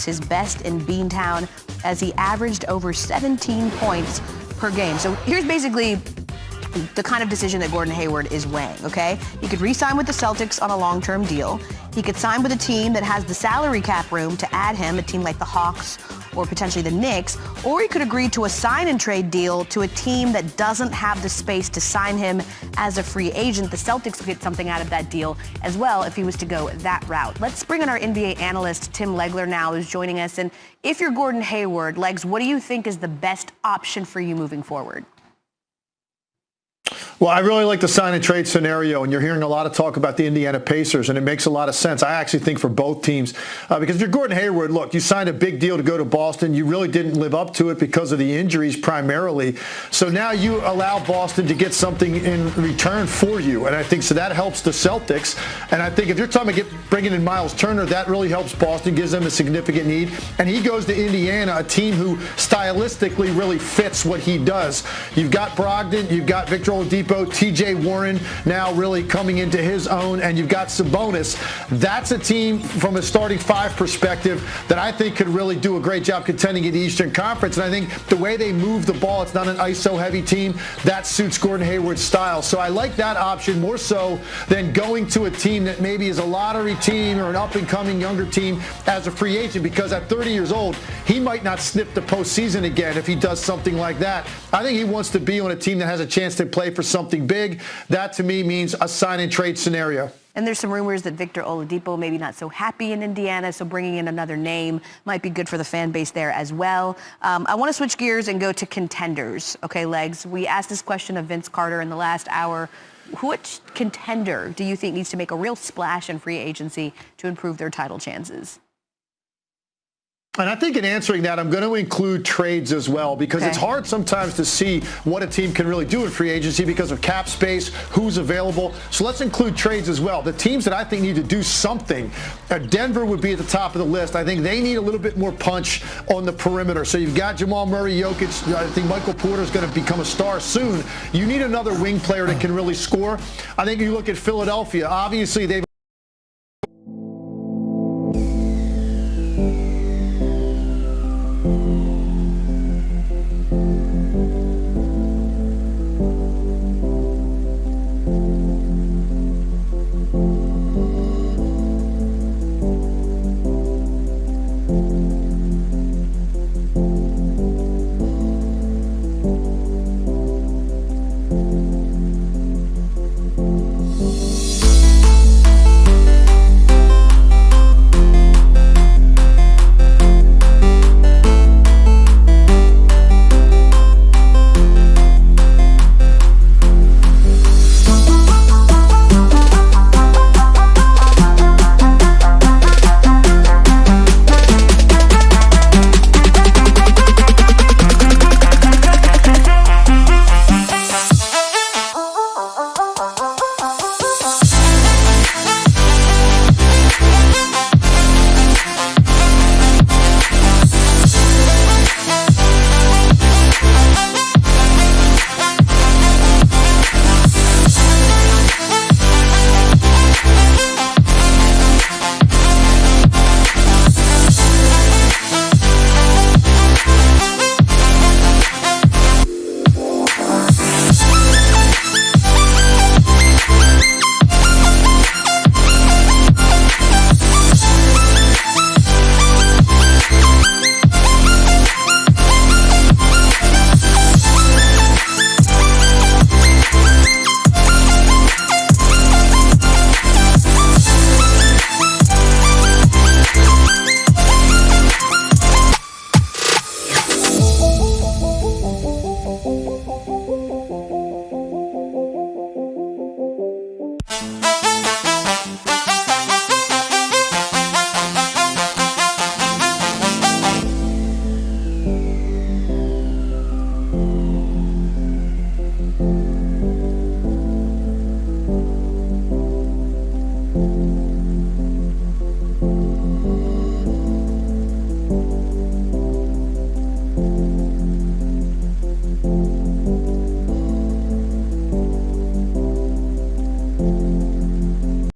his best in Beantown as he averaged over 17 points per game. So here's basically the kind of decision that Gordon Hayward is weighing, okay? He could re-sign with the Celtics on a long-term deal. He could sign with a team that has the salary cap room to add him, a team like the Hawks or potentially the Knicks, or he could agree to a sign-and-trade deal to a team that doesn't have the space to sign him as a free agent. The Celtics could get something out of that deal as well if he was to go that route. Let's bring in our NBA analyst, Tim Legler, now, who's joining us. And if you're Gordon Hayward, Legs, what do you think is the best option for you moving forward? Well, I really like the sign and trade scenario, and you're hearing a lot of talk about the Indiana Pacers, and it makes a lot of sense. I actually think for both teams, because if you're Gordon Hayward, look, you signed a big deal to go to Boston. You really didn't live up to it because of the injuries primarily. So now you allow Boston to get something in return for you, and I think so that helps the Celtics. And I think if you're talking about bringing in Miles Turner, that really helps Boston, gives them a significant need. And he goes to Indiana, a team who stylistically really fits what he does. You've got Brogdon, you've got Victor Oladipo, T.J. Warren now really coming into his own, and you've got Sabonis. That's a team from a starting five perspective that I think could really do a great job contending in the Eastern Conference. And I think the way they move the ball, it's not an ISO-heavy team, that suits Gordon Hayward's style. So I like that option more so than going to a team that maybe is a lottery team or an up-and-coming younger team as a free agent, because at 30 years old, he might not sniff the postseason again if he does something like that. I think he wants to be on a team that has a chance to play for something big. That, to me, means a sign-and-trade scenario. And there's some rumors that Victor Oladipo maybe not so happy in Indiana, so bringing in another name might be good for the fan base there as well. I want to switch gears and go to contenders. Okay, Legs, we asked this question of Vince Carter in the last hour. Which contender do you think needs to make a real splash in free agency to improve their title chances? And I think in answering that, I'm going to include trades as well, because it's hard sometimes to see what a team can really do in free agency because of cap space, who's available. So let's include trades as well. The teams that I think need to do something, Denver would be at the top of the list. I think they need a little bit more punch on the perimeter. So you've got Jamal Murray, Jokic. I think Michael Porter is going to become a star soon. You need another wing player that can really score. I think you look at Philadelphia. Obviously, they've